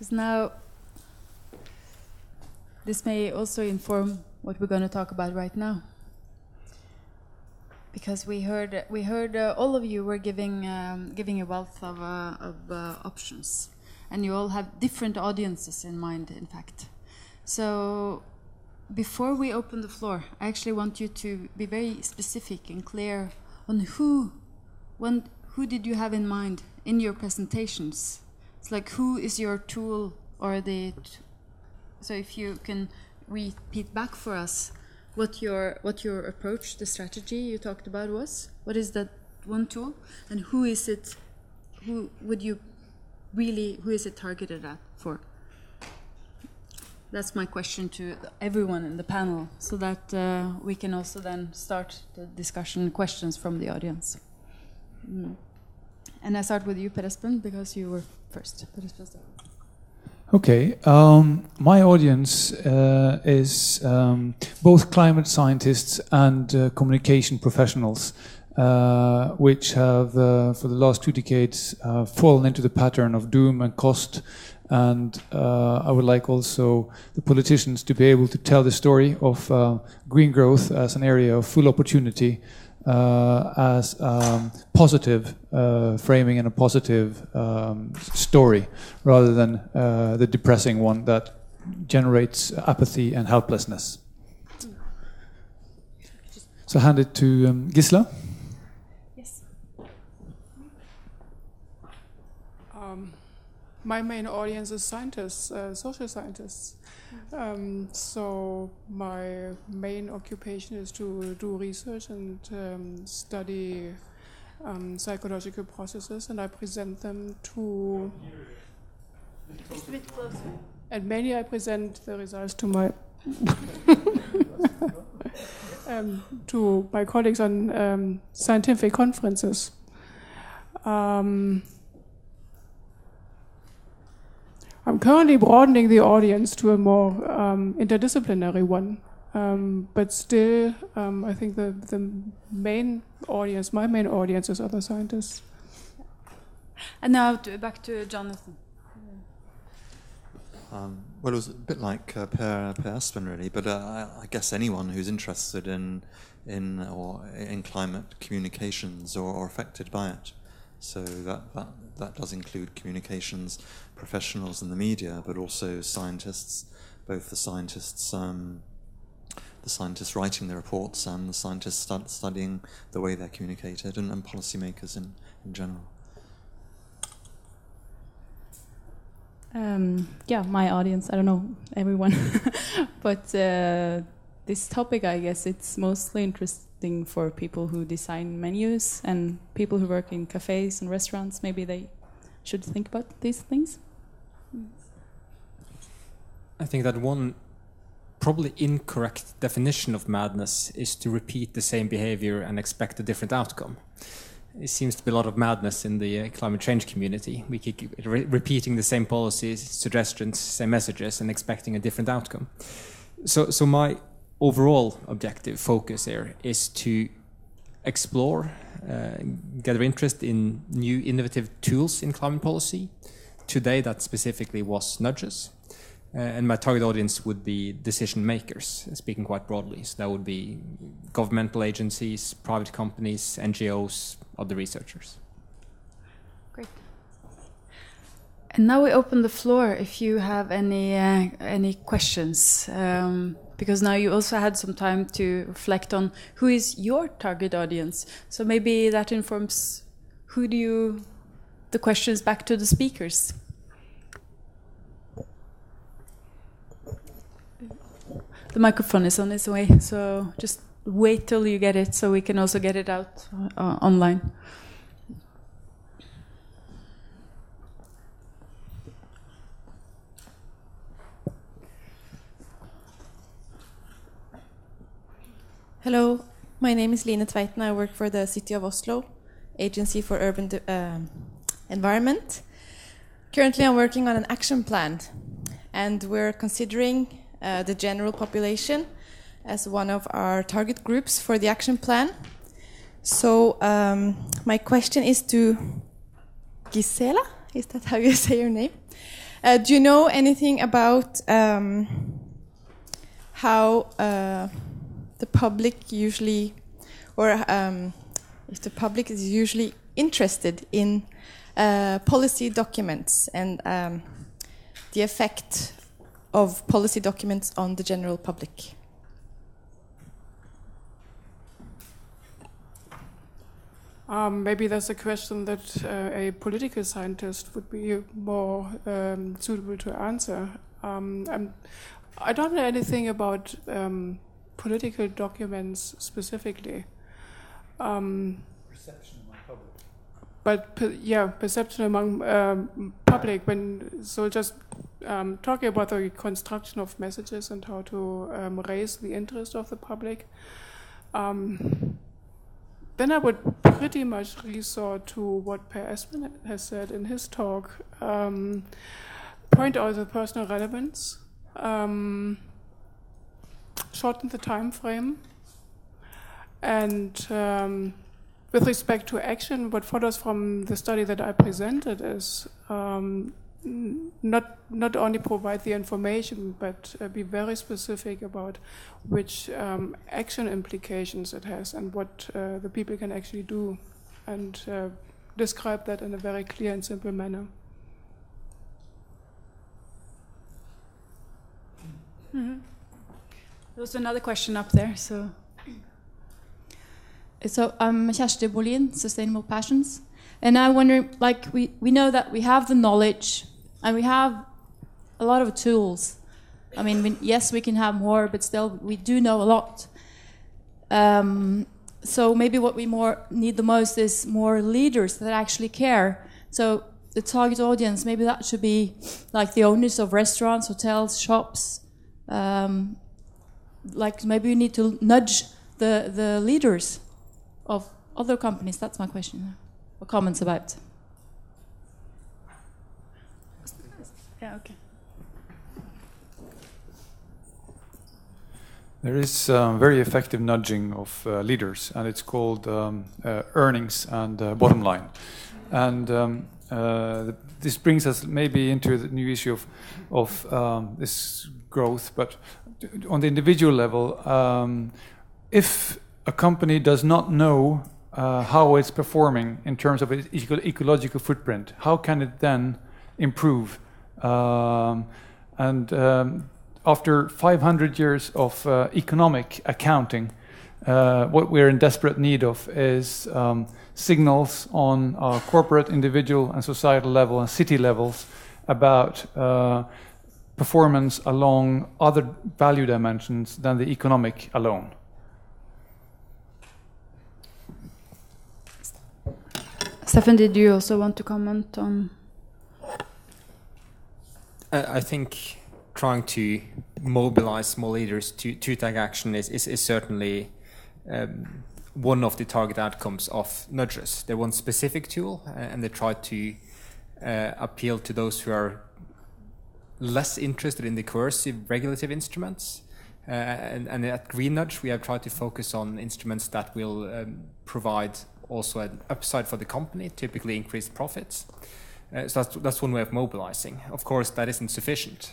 because now this may also inform what we're going to talk about right now. Because we heard all of you were giving a wealth of options, and you all have different audiences in mind, in fact. So before we open the floor, I actually want you to be very specific and clear on who did you have in mind in your presentations. It's like, who is your tool, or so if you can repeat back for us what your approach, the strategy you talked about was. What is that one tool, and who is it? Who is it targeted at for? That's my question to everyone in the panel, so that we can also then start the discussion, questions from the audience. And I start with you, Per Espen, because you were first. Per Espen, start. Okay, my audience is both climate scientists and communication professionals, which have, for the last 2 decades, fallen into the pattern of doom and cost. And I would like also the politicians to be able to tell the story of green growth as an area of full opportunity, as positive framing and a positive story, rather than the depressing one that generates apathy and helplessness. So I hand it to Gisla. Yes. My main audience is scientists, social scientists. So my main occupation is to do research and study psychological processes, and I present them to. Just a bit closer. And mainly I present the results to my to my colleagues on scientific conferences. I'm currently broadening the audience to a more interdisciplinary one, but still, I think the main audience, my main audience, is other scientists. And now back to Jonathan. Well, it was a bit like Per Espen, really, but I guess anyone who's interested in climate communications or affected by it. So that does include communications professionals in the media, but also scientists, both the scientists writing the reports and the scientists studying the way they're communicated, and policymakers in general. Yeah, my audience, I don't know, everyone. But this topic, I guess, it's mostly interesting for people who design menus and people who work in cafes and restaurants. Maybe they should think about these things. I think that one probably incorrect definition of madness is to repeat the same behavior and expect a different outcome. It seems to be a lot of madness in the climate change community. We keep repeating the same policies, suggestions, same messages, and expecting a different outcome. So my overall objective focus here is to explore, gather interest in new innovative tools in climate policy. Today that specifically was nudges. And my target audience would be decision makers, speaking quite broadly. So that would be governmental agencies, private companies, NGOs, other researchers. Great. And now we open the floor if you have any questions, because now you also had some time to reflect on who is your target audience. So maybe that informs the questions back to the speakers. The microphone is on its way, so just wait till you get it so we can also get it out online. Hello, my name is Line Tveiten. I work for the City of Oslo, Agency for Urban Environment. Currently I'm working on an action plan, and we're considering the general population as one of our target groups for the action plan. So my question is to Gisela, is that how you say your name? Do you know anything about how the public usually, or if the public is usually interested in policy documents and the effect of policy documents on the general public? Maybe that's a question that a political scientist would be more suitable to answer. I don't know anything about political documents specifically. Perception among public. But perception among public. Just talking about the construction of messages and how to raise the interest of the public. Then I would pretty much resort to what Per Espen has said in his talk. Point out the personal relevance, shorten the time frame, and with respect to action, what follows from the study that I presented is not only provide the information, but be very specific about which action implications it has and what the people can actually do, and describe that in a very clear and simple manner. Mm-hmm. There's another question up there. So I'm Kjersti Bolin, Sustainable Passions, and I wonder, like, we know that we have the knowledge and we have a lot of tools. I mean, yes, we can have more, but still, we do know a lot. So maybe what we need the most is more leaders that actually care. So the target audience, maybe that should be like the owners of restaurants, hotels, shops. Like maybe we need to nudge the leaders of other companies. That's my question. Or comments about. Yeah, okay. There is very effective nudging of leaders, and it's called earnings and bottom line. And this brings us maybe into the new issue of this growth, but on the individual level, if a company does not know how it's performing in terms of its ecological footprint, how can it then improve? After 500 years of economic accounting, what we're in desperate need of is signals on corporate, individual, and societal level and city levels about performance along other value dimensions than the economic alone. Stefan, did you also want to comment on? I think trying to mobilize small leaders to take action is certainly one of the target outcomes of nudges. They want specific tool, and they try to appeal to those who are less interested in the coercive regulative instruments. And at Green Nudge, we have tried to focus on instruments that will provide also an upside for the company, typically increased profits. So that's one way of mobilizing. Of course, that isn't sufficient.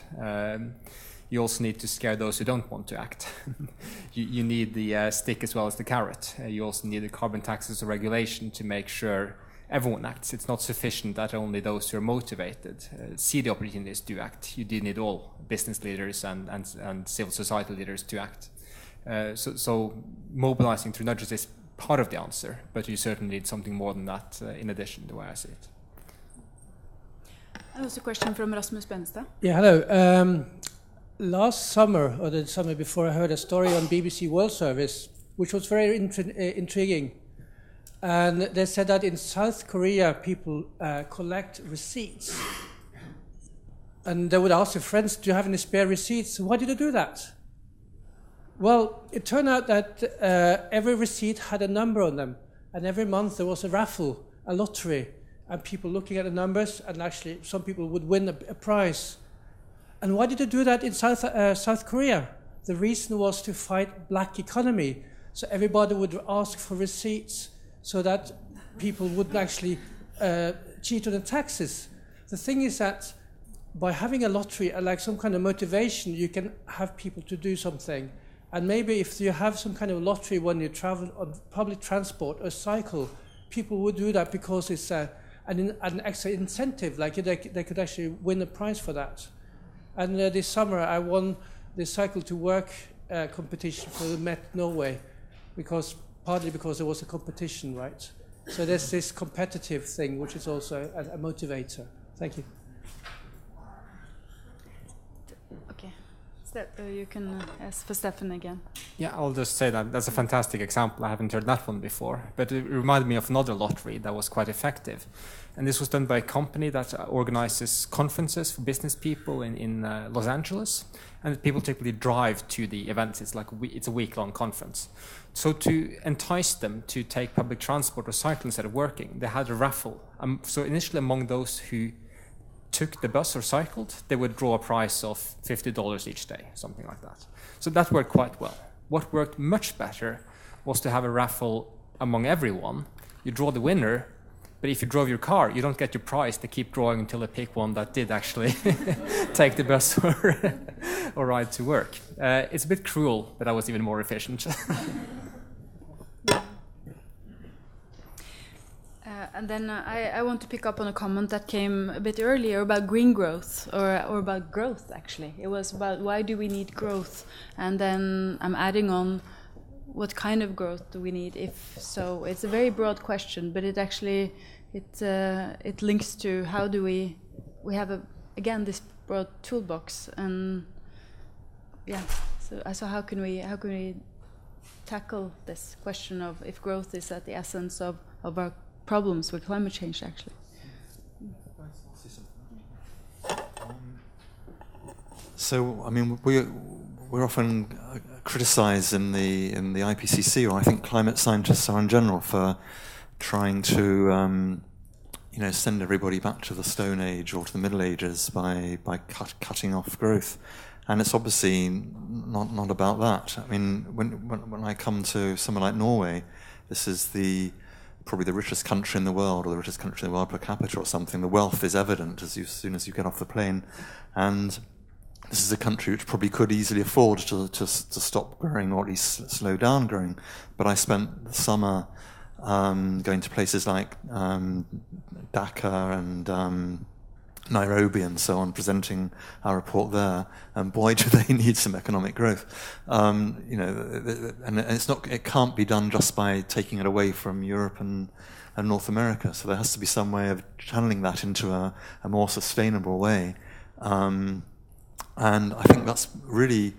You also need to scare those who don't want to act. you need the stick as well as the carrot. You also need the carbon taxes or regulation to make sure everyone acts. It's not sufficient that only those who are motivated see the opportunities to act. You do need all business leaders and civil society leaders to act. So mobilizing through nudges is part of the answer, but you certainly need something more than that in addition, the way I see it. There's a question from Rasmus Benstad. Yeah, hello. Last summer, or the summer before, I heard a story on BBC World Service, which was very intriguing. And they said that in South Korea, people collect receipts. And they would ask their friends, do you have any spare receipts? Why did they do that? Well, it turned out that every receipt had a number on them. And every month there was a raffle, a lottery, and people looking at the numbers, and actually some people would win a prize. And why did they do that in South Korea? The reason was to fight black economy. So everybody would ask for receipts so that people wouldn't actually cheat on the taxes. The thing is that by having a lottery, like some kind of motivation, you can have people to do something. And maybe if you have some kind of lottery when you travel on public transport or cycle, people would do that because it's an extra incentive, like they could actually win a prize for that. And this summer I won the Cycle to Work competition for the Met Norway, partly because there was a competition, right? So there's this competitive thing, which is also a motivator. Thank you. Okay, you can ask for Stefan again. Yeah, I'll just say that that's a fantastic example. I haven't heard that one before, but it reminded me of another lottery that was quite effective. And this was done by a company that organizes conferences for business people in Los Angeles. And people typically drive to the events. It's a week-long conference. So to entice them to take public transport or cycle instead of working, they had a raffle. So initially among those who took the bus or cycled, they would draw a prize of $50 each day, something like that. So that worked quite well. What worked much better was to have a raffle among everyone. You draw the winner, but if you drove your car, you don't get your prize. They keep drawing until they pick one that did actually take the bus or ride to work. It's a bit cruel, but that was even more efficient. And then I want to pick up on a comment that came a bit earlier about green growth, or about growth, actually. It was about why do we need growth? And then I'm adding on, what kind of growth do we need? If so, it's a very broad question, but it actually it links to how do we have again this broad toolbox, and yeah. So how can we tackle this question of if growth is at the essence of our problems with climate change, actually? So I mean we're often criticised in the IPCC, or I think climate scientists are in general, for trying to send everybody back to the Stone Age or to the Middle Ages by cutting off growth, and it's obviously not about that. I mean, when I come to somewhere like Norway, this is probably the richest country in the world, or the richest country in the world per capita or something. The wealth is evident as soon as you get off the plane, and this is a country which probably could easily afford to stop growing, or at least slow down growing. But I spent the summer going to places like Dhaka and Nairobi and so on, presenting our report there. And boy, do they need some economic growth. And it can't be done just by taking it away from Europe and North America. So there has to be some way of channeling that into a more sustainable way. And I think that's really,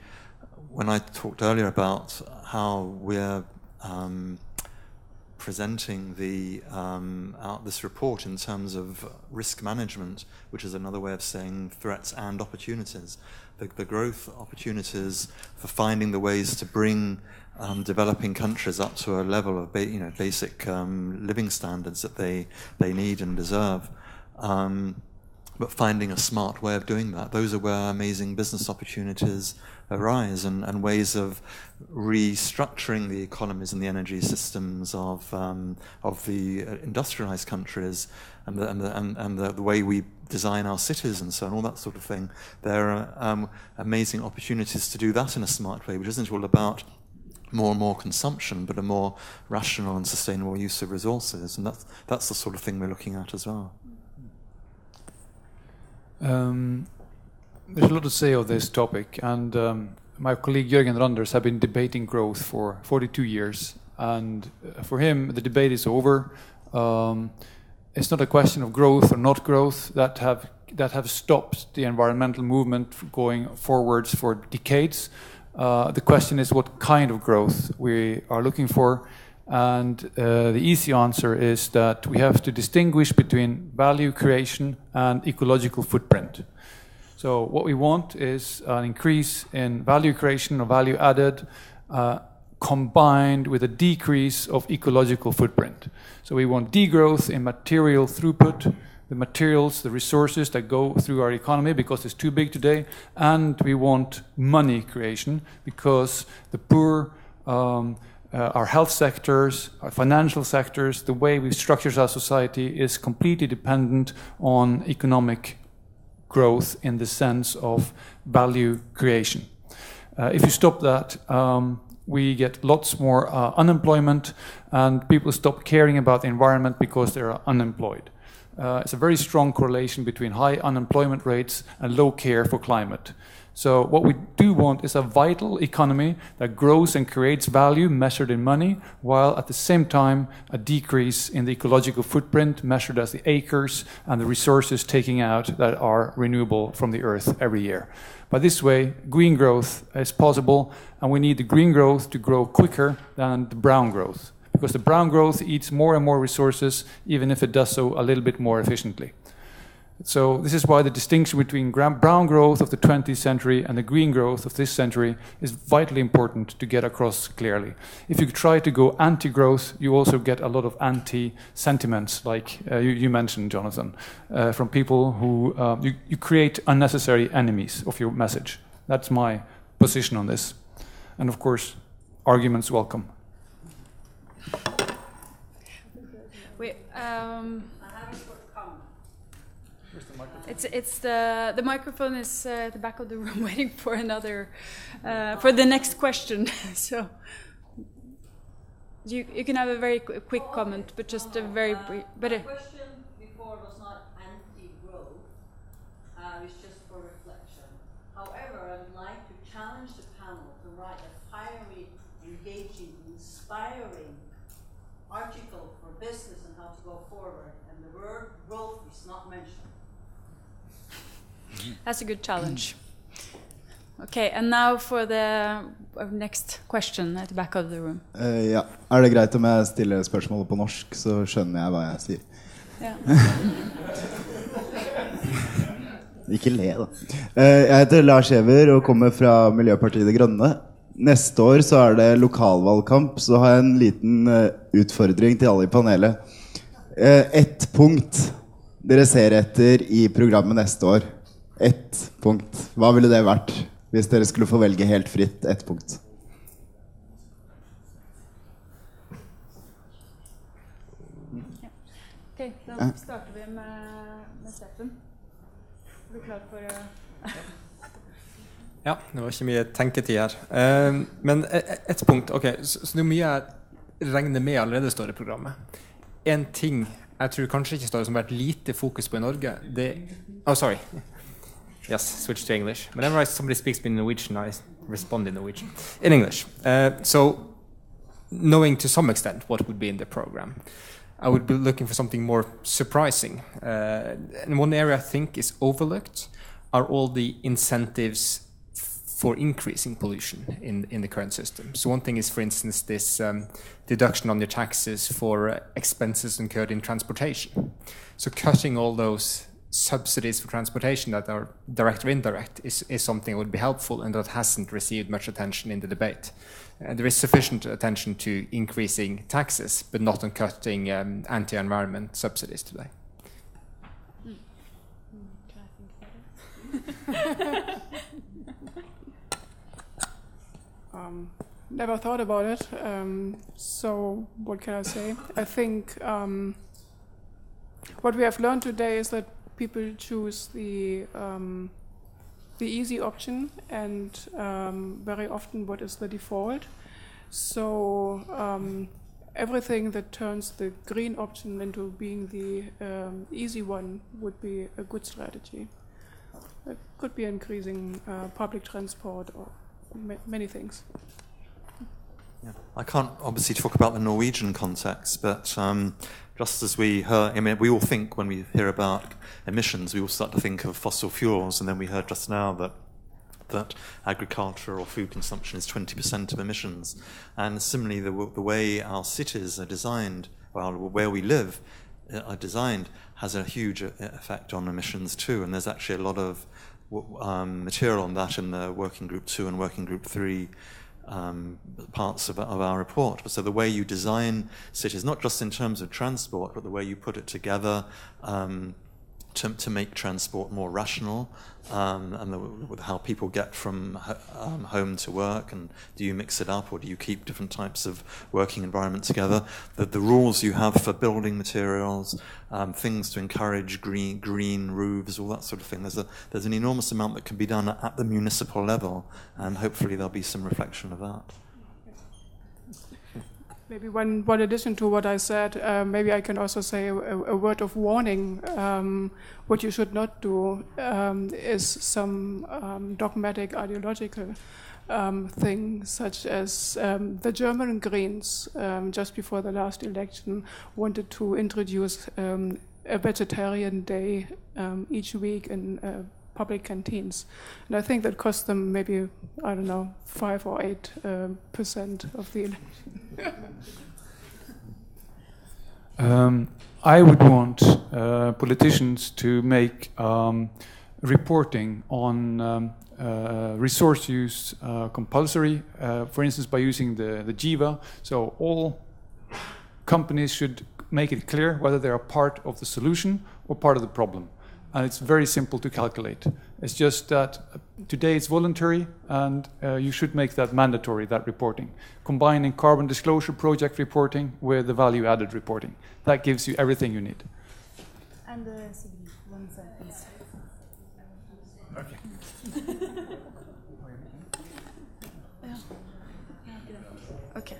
when I talked earlier about how we're presenting this report in terms of risk management, which is another way of saying threats and opportunities. The growth opportunities for finding the ways to bring developing countries up to a level of basic living standards that they need and deserve. But finding a smart way of doing that, those are where amazing business opportunities arise, and ways of restructuring the economies and the energy systems of the industrialized countries, and the way we design our cities and so on, all that sort of thing. There are amazing opportunities to do that in a smart way, which isn't all about more and more consumption, but a more rational and sustainable use of resources, and that's the sort of thing we're looking at as well. There's a lot to say of this topic, and my colleague Jørgen Randers have been debating growth for 42 years, and for him the debate is over. It's not a question of growth or not growth that have stopped the environmental movement going forwards for decades. The question is what kind of growth we are looking for, and the easy answer is that we have to distinguish between value creation and ecological footprint. So what we want is an increase in value creation or value added combined with a decrease of ecological footprint. So we want degrowth in material throughput, the materials, the resources that go through our economy because it's too big today, and we want money creation because the poor, our health sectors, our financial sectors, the way we structure our society is completely dependent on economic growth in the sense of value creation. If you stop that, we get lots more unemployment, and people stop caring about the environment because they are unemployed. It's a very strong correlation between high unemployment rates and low care for climate. So what we do want is a vital economy that grows and creates value measured in money, while at the same time a decrease in the ecological footprint measured as the acres and the resources taken out that are renewable from the earth every year. By this way, green growth is possible, and we need the green growth to grow quicker than the brown growth, because the brown growth eats more and more resources, even if it does so a little bit more efficiently. So this is why the distinction between brown growth of the 20th century and the green growth of this century is vitally important to get across clearly. If you try to go anti-growth, you also get a lot of anti-sentiments, like you mentioned, Jonathan, from people who you create unnecessary enemies of your message. That's my position on this. And of course, arguments welcome. Wait, It's the microphone is at the back of the room waiting for another for the next question. So you can have a very quick comment, but just a very brief. But the question before was not anti-growth; it's just for reflection. However, I'd like to challenge the panel to write a fiery, engaging, inspiring article for business and how to go forward, and the word growth is not mentioned. That's a good challenge. Okay, and now for the next question at the back of the room. Ja. Det greit om jeg stiller spørsmålet på norsk, så skjønner jeg hva jeg sier? Ja. Ikke le da. Jeg heter Lars Giæver og kommer fra Miljøpartiet De Grønne. Neste år så det lokalvalgkamp, så har jeg en liten utfordring til alle i panelet. Et punkt dere ser etter i programmet neste år. Ett punkt. Hva ville det vært hvis dere skulle få velge helt fritt ett punkt? Ok, da starter vi med Steffen. Er du klar for Ja, det var ikke mye tenketid her. Men ett punkt, ok, så det mye jeg regner med allerede står i programmet. En ting jeg tror kanskje ikke står som har vært lite fokus på i Norge, oh, sorry. Yes, switch to English. Whenever somebody speaks me in Norwegian, I respond in Norwegian. In English. So, knowing to some extent what would be in the program, I would be looking for something more surprising. And one area I think is overlooked are all the incentives for increasing pollution in the current system. So one thing is, for instance, this deduction on your taxes for expenses incurred in transportation. So cutting all those subsidies for transportation that are direct or indirect is something that would be helpful and that hasn't received much attention in the debate. There is sufficient attention to increasing taxes, but not on cutting anti-environment subsidies today. Never thought about it. So what can I say? I think what we have learned today is that people choose the easy option, and very often what is the default. So everything that turns the green option into being the easy one would be a good strategy. It could be increasing public transport or many things. Yeah. I can't obviously talk about the Norwegian context, but just as we heard, I mean, we all think when we hear about emissions, we all start to think of fossil fuels, and then we heard just now that agriculture or food consumption is 20% of emissions. And similarly, the way our cities are designed, well, where we live are designed, has a huge effect on emissions too. And there's actually a lot of material on that in the Working Group 2 and Working Group 3 parts of our report. So the way you design cities, not just in terms of transport, but the way you put it together to make transport more rational, and with how people get from home to work, and do you mix it up or do you keep different types of working environment together? The rules you have for building materials, things to encourage green roofs, all that sort of thing. There's an enormous amount that can be done at the municipal level, and hopefully there'll be some reflection of that. Maybe one addition to what I said, maybe I can also say a word of warning. What you should not do is some dogmatic ideological thing, such as the German Greens, just before the last election, wanted to introduce a vegetarian day each week in public canteens. And I think that cost them maybe, I don't know, 5 or 8% of the election. I would want politicians to make reporting on resource use compulsory, for instance, by using the JIVA. So all companies should make it clear whether they are part of the solution or part of the problem. And it's very simple to calculate. It's just that today it's voluntary, and you should make that mandatory, that reporting. Combining Carbon Disclosure Project reporting with the value-added reporting. That gives you everything you need. And one sentence. Okay. Okay.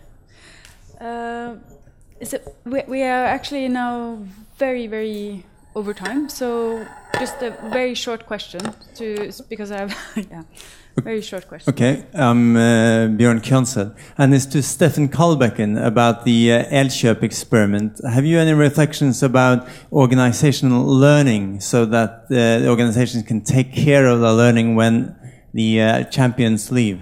We are actually now very, very over time, so just a very short question because I have yeah, very short question. Okay, I'm Björn Kjonsel, and it's to Stefan Karlbecken about the Elköp experiment. Have you any reflections about organizational learning so that the organizations can take care of the learning when the champions leave?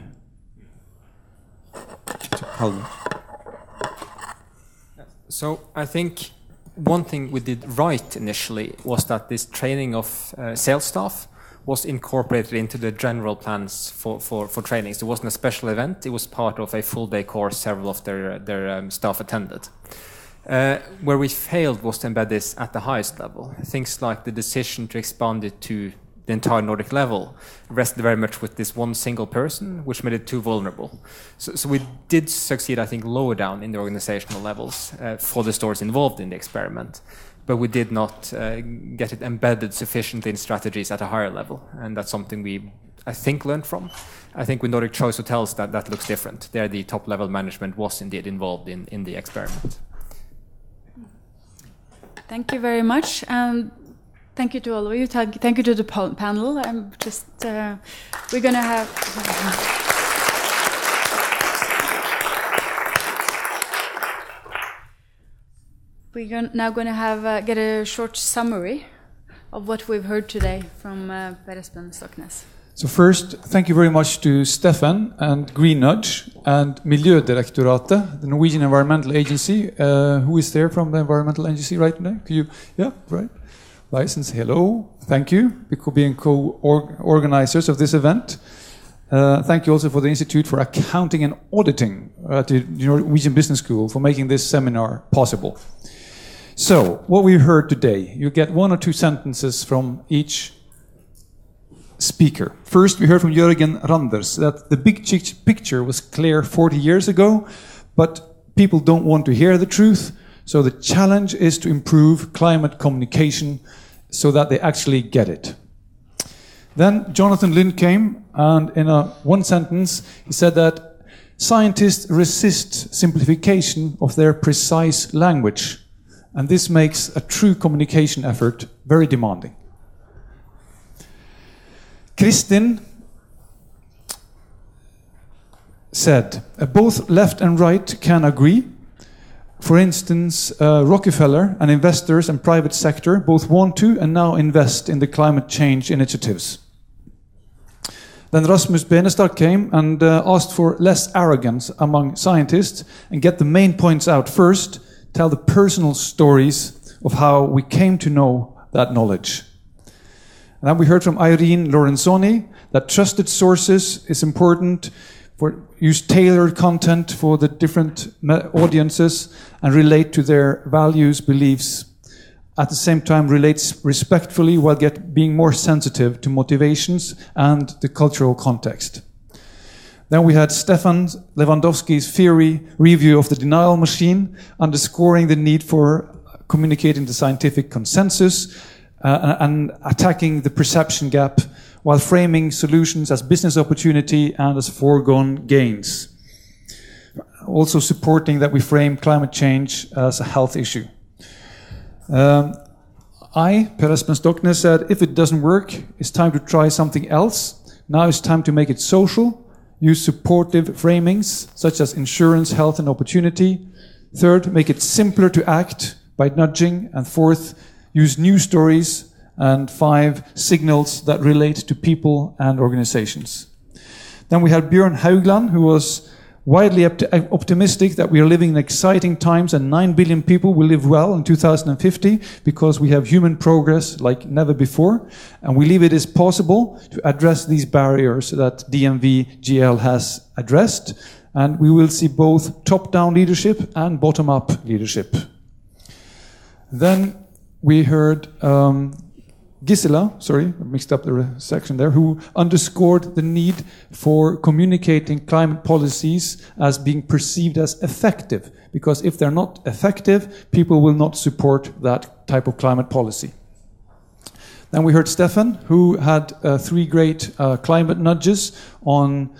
So I think one thing we did right initially was that this training of sales staff was incorporated into the general plans for trainings. It wasn't a special event, it was part of a full day course several of their staff attended. Where we failed was to embed this at the highest level. Things like the decision to expand it to the entire Nordic level rested very much with this one single person, which made it too vulnerable. So we did succeed, I think, lower down in the organizational levels for the stores involved in the experiment, but we did not get it embedded sufficiently in strategies at a higher level, and that's something we, I think, learned from. I think with Nordic Choice Hotels that looks different. There the top-level management was indeed involved in the experiment. Thank you very much. Thank you to all of you. Thank you to the panel. I'm just, we're going to have... We're now going to have get a short summary of what we've heard today from Per Espen Stoknes. So first, thank you very much to Stefan and Green Nudge and Miljødirektoratet, the Norwegian Environmental Agency. Who is there from the Environmental Agency right now? Could you, yeah, right. License, hello, thank you for being co-organizers of this event. Thank you also for the Institute for Accounting and Auditing at the Norwegian Business School for making this seminar possible. So, what we heard today, you get 1 or 2 sentences from each speaker. First, we heard from Jørgen Randers that the big picture was clear 40 years ago, but people don't want to hear the truth. So the challenge is to improve climate communication so that they actually get it. Then Jonathan Lind came, and in one sentence, he said that scientists resist simplification of their precise language, and this makes a true communication effort very demanding. Kristin said, both left and right can agree. For instance, Rockefeller and investors and private sector both want to and now invest in the climate change initiatives. Then Rasmus Benestad came and asked for less arrogance among scientists and get the main points out first, tell the personal stories of how we came to know that knowledge. And then we heard from Irene Lorenzoni that trusted sources is important, use tailored content for the different audiences and relate to their values, beliefs, at the same time relates respectfully while being more sensitive to motivations and the cultural context. Then we had Stefan Lewandowski's theory review of the denial machine, underscoring the need for communicating the scientific consensus and attacking the perception gap while framing solutions as business opportunity and as foregone gains. Also supporting that we frame climate change as a health issue. Per Espen Stoknes, said, if it doesn't work, it's time to try something else. Now it's time to make it social. Use supportive framings, such as insurance, health, and opportunity. Third, make it simpler to act by nudging. And fourth, use news stories. And 5, signals that relate to people and organizations. Then we had Björn Haugland, who was widely optimistic that we are living in exciting times and 9 billion people will live well in 2050 because we have human progress like never before. And we believe it is possible to address these barriers that DNV GL has addressed. And we will see both top-down leadership and bottom-up leadership. Then we heard Gisela, sorry, I mixed up the section there, who underscored the need for communicating climate policies as being perceived as effective. Because if they're not effective, people will not support that type of climate policy. Then we heard Stefan, who had 3 great climate nudges on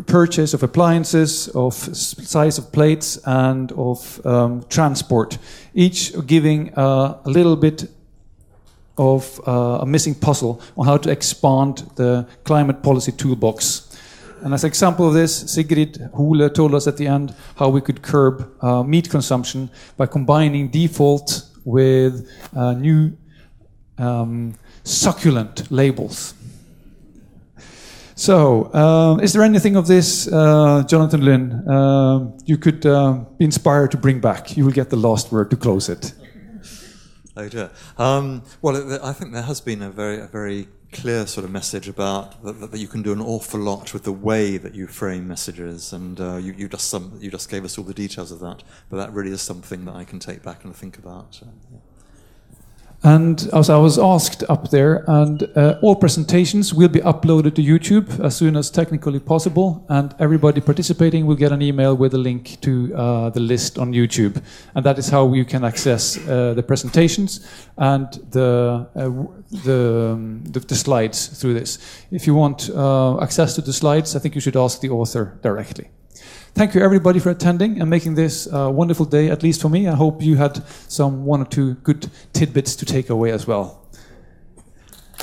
purchase of appliances, of size of plates, and of transport, each giving a little bit of a missing puzzle on how to expand the climate policy toolbox. And as an example of this, Sigrid Hole told us at the end how we could curb meat consumption by combining default with new succulent labels. So, is there anything of this, Jonathan Lynn, you could be inspired to bring back? You will get the last word to close it. Oh dear. Well, I think there has been a very clear sort of message about that you can do an awful lot with the way that you frame messages, and you just gave us all the details of that. But that really is something that I can take back and think about. Yeah. And as I was asked up there, and all presentations will be uploaded to YouTube as soon as technically possible, and everybody participating will get an email with a link to the list on YouTube. And that is how you can access the presentations and the slides through this. If you want access to the slides, I think you should ask the author directly. Thank you everybody for attending and making this a wonderful day, at least for me. I hope you had some 1 or 2 good tidbits to take away as well.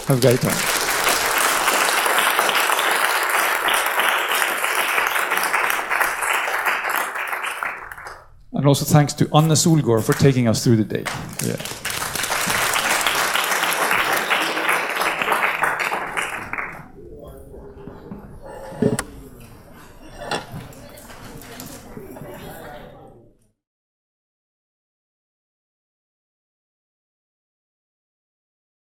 Have a great time. And also thanks to Anne Solgaard for taking us through the day. Yeah.